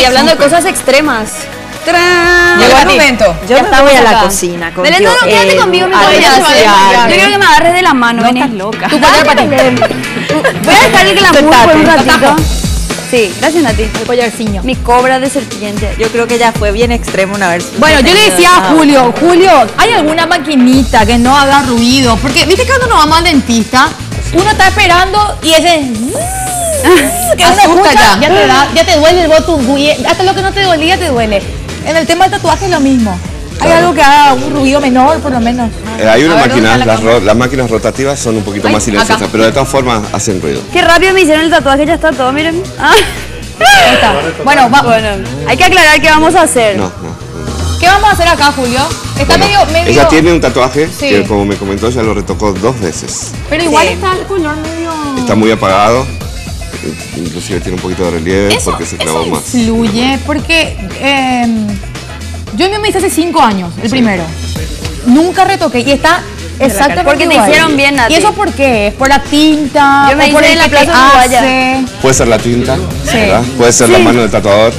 Y hablando de cosas extremas. Llegó el momento. Yo me voy a la cocina contigo. Belén, no, quédate conmigo, mi collar. Yo quiero que me agarres de la mano, vení. Estás loca. Tu collar para ti. Voy a dejar el glamour por un ratito. Sí, gracias Nati. El collarciño. Mi cobra de serpiente. Yo creo que ya fue bien extremo una vez. Bueno, yo le decía a Julio, ¿hay alguna maquinita que no haga ruido? Porque, viste que cuando nos vamos al dentista, uno está esperando y ese... que uno escucha, ya te duele el botum, hasta lo que no te dolía te duele. En el tema del tatuaje es lo mismo. Hay algo que haga un ruido menor, por lo menos. Hay una máquina, las máquinas rotativas son un poquito más silenciosas, pero de todas formas hacen ruido. Qué rápido me hicieron el tatuaje, ya está todo, miren. Ahí está. Bueno, hay que aclarar qué vamos a hacer. No. ¿Qué vamos a hacer acá, Julio? Está medio... Ella tiene un tatuaje que, como me comentó, ya lo retocó 2 veces. Pero igual está el color medio... Está muy apagado. Inclusive tiene un poquito de relieve porque se clavó más. Influye, porque yo me hice hace 5 años, el primero. Nunca retoqué y está exactamente porque te hicieron bien, Nati. ¿Y eso por qué? ¿Es por la tinta? Yo me ¿O por hice en la Plaza Uruguaya. Puede ser la tinta, ¿verdad? Puede ser la mano del tatuador.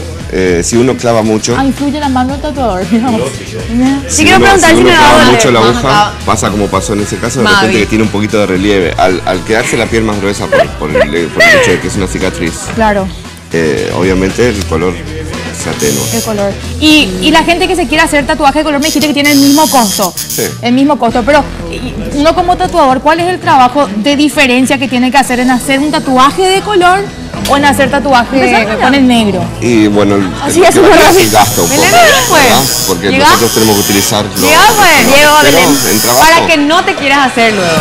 Si uno clava mucho. Influye la mano del tatuador. Si quiero preguntar si me va a clava doler. mucho la aguja, pasa como pasó en ese caso, de repente que tiene un poquito de relieve. Al quedarse la piel más gruesa por el hecho de que es una cicatriz, claro, obviamente el color se atenúa. el color. Y la gente que se quiere hacer tatuaje de color me dijiste que tiene el mismo costo. Sí. El mismo costo. Pero uno como tatuador, ¿cuál es el trabajo de diferencia que tiene que hacer en hacer un tatuaje de color o en hacer tatuaje con el negro? Y bueno, el gasto un poco, ¿verdad? Porque nosotros tenemos que utilizar para que no te quieras hacer luego.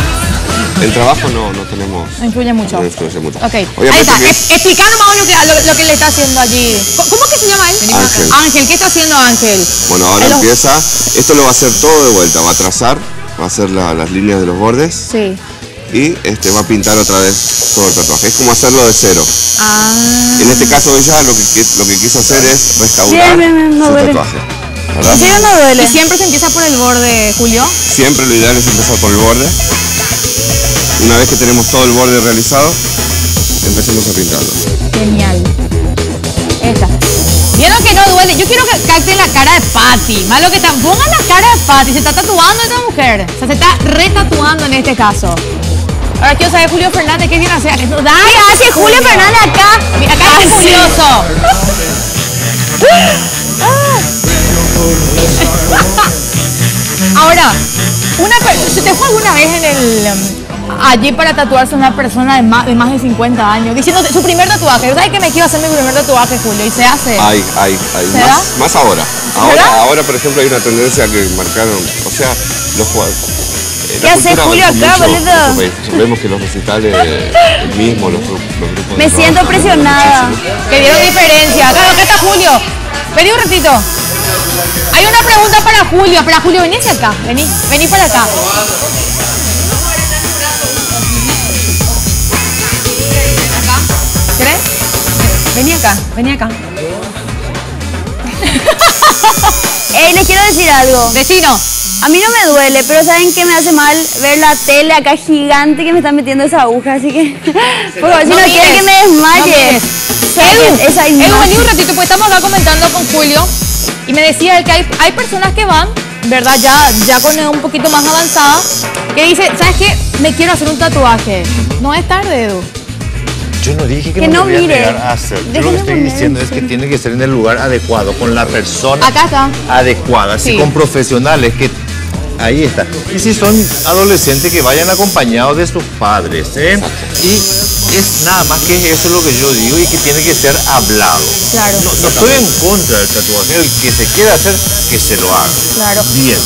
En trabajo no tenemos... No influye mucho. No influye mucho. Ok, obviamente ahí está. Que... Explicanos más o menos lo que le está haciendo allí. ¿Cómo que se llama él? Ángel, ¿qué está haciendo Ángel? Bueno, ahora empieza... Esto lo va a hacer todo de vuelta. Va a trazar, va a hacer las líneas de los bordes. Sí. Y va a pintar otra vez todo el tatuaje. Es como hacerlo de cero. En este caso ella lo que quiso hacer es restaurar su tatuaje. ¿Verdad? Sí, no duele. ¿Y siempre se empieza por el borde, Julio? Siempre lo ideal es empezar por el borde. Una vez que tenemos todo el borde realizado, empecemos a pintarlo. Genial. Esta. ¿Vieron que no duele? Yo quiero que capten la cara de Patty. Más lo que está... Pongan la cara de Patty. Se está tatuando esta mujer. O sea, se está retatuando en este caso. Ahora quiero saber Julio Fernández qué viene a hacer. ¿Qué hace Julio Fernández acá? Mira, acá es curioso. Ahora, ¿se te fue alguna vez en el... allí para tatuarse una persona de más de 50 años, diciendo su primer tatuaje? ¿Sabes que me quiero hacer mi primer tatuaje, Julio? Y se hace. Hay. Más ahora. Ahora, por ejemplo, hay una tendencia que marcaron, o sea, los jugadores. ¿Qué hace Julio acá, boludo? Vemos que los recitales, el mismo, los grupos. Me siento presionada. Que vieron diferencia. Acá está Julio. Vení un ratito. Hay una pregunta para Julio. Vení hacia acá. Vení para acá. ¿Querés? Vení acá. Les quiero decir algo. Vecino. A mí no me duele, pero ¿saben qué me hace mal? Ver la tele acá gigante que me están metiendo esa aguja, así que... Por favor, si no quieren que me desmaye. Edu, vení un ratito, pues estamos acá comentando con Julio y me decía él que hay personas que van, ¿verdad? Ya con un poquito más avanzada, que dice, ¿sabes qué? Me quiero hacer un tatuaje. No es tarde, Edu. Yo no dije que no me voy a negar a hacer. Yo lo que estoy diciendo es que tiene que ser en el lugar adecuado, con la persona adecuada, así con profesionales que... Ahí está. Y si son adolescentes, que vayan acompañados de sus padres, Y es nada más que eso lo que yo digo, y que tiene que ser hablado. Claro. No estoy en contra del tatuaje. El que se quiera hacer, que se lo haga. Claro. Bien.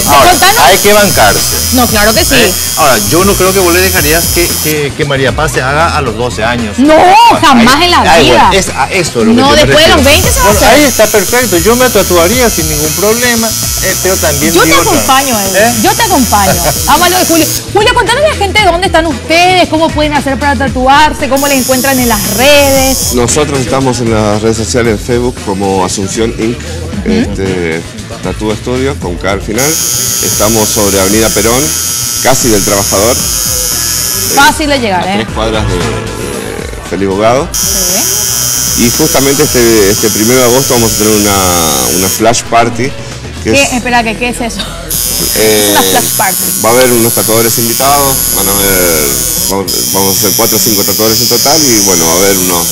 Ahora, hay que bancarse. No, claro que sí. Ahora, yo no creo que vos le dejarías que María Paz se haga a los 12 años. No, jamás en la vida. Bueno, eso es lo que no, después de los 20 se va a hacer. Ahí está perfecto. Yo me tatuaría sin ningún problema. Pero también yo te acompaño, Yo te acompaño. Vamos a lo de Julio. Julio, contanos a la gente dónde están ustedes, cómo pueden hacer para tatuarse, cómo les encuentran en las redes. Nosotros estamos en las redes sociales, en Facebook, como Asunción Inc. Tattoo Studio, con K al final. Estamos sobre Avenida Perón, casi del Trabajador. Fácil de llegar, 3 cuadras de Feliz Bogado. Y justamente este 1 de agosto vamos a tener una flash party. Espera, ¿qué es eso? Una flash party. Va a haber unos tatuadores invitados, vamos a hacer 4 o 5 tatuadores en total y bueno, va a haber unos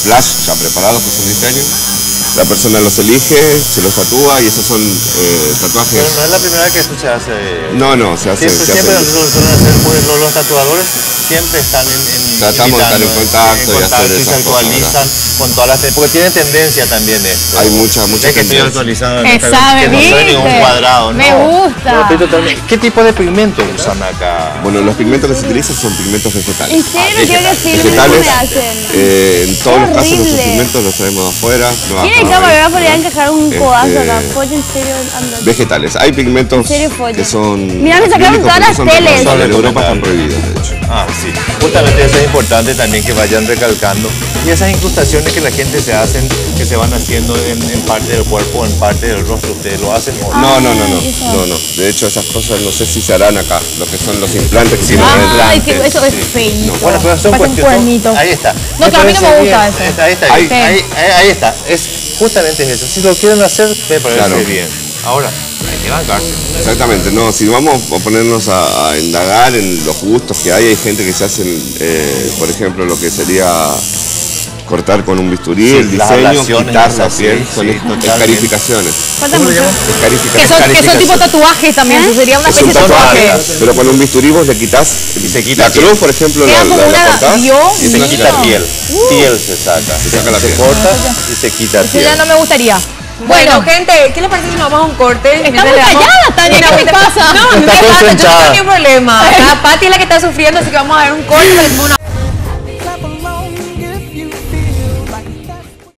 flash ya preparados que son diseños. La persona los elige, se los tatúa y esos son tatuajes. Pero no es la primera vez que esto se hace. No, se hace. Siempre los tatuadores siempre están tratamos de estar en contacto y hacer y se actualizan con todas las porque tiene tendencia también esto. Hay mucha es que estoy actualizado que no soy ningún cuadrado, ¿no? Me gusta. ¿Qué tipo de pigmentos usan acá? Bueno, los pigmentos que se utilizan son pigmentos vegetales. ¿En serio? Vegetales, en todos los casos nuestros pigmentos los traemos de afuera. ¿Quién es camarógrafo? Le van a encajar un codazo acá. Pollo, en serio, anda. Vegetales. Hay pigmentos que son... Mira, me sacaron todas las teles. En Europa están prohibidos, de hecho. Ah, sí. Justamente eso es importante también que vayan recalcando. Y esas incrustaciones que la gente se hacen, que se van haciendo en parte del cuerpo, en parte del rostro, ¿ustedes lo hacen o no? No. De hecho, esas cosas no sé si se harán acá. Lo que son los implantes que tienen Ay, que eso es feíto. Bueno, pero son cuestiones. Ahí está. No, que a mí no me gusta eso. Ahí está. Justamente es eso. Si lo quieren hacer, me parece bien. Ahora, hay que bancarse. Exactamente, no, si vamos a ponernos a indagar en los gustos que hay gente que se hacen, por ejemplo, lo que sería cortar con un bisturí, el diseño, quitar la piel, son escarificaciones. Que son tipo tatuajes también, eso sería una especie de tatuaje. Pero con un bisturí vos le quitas, y se quita la cruz, por ejemplo, la cortás y se quita piel. Piel se saca, se corta y se quita piel. Eso ya no me gustaría. Bueno, gente, ¿qué les parece si nos vamos a un corte? Está muy callada, Tania, ¿qué me pasa? No, no me pasa, yo no tengo problema. Acá Pati es la que está sufriendo, así que vamos a ver un corte.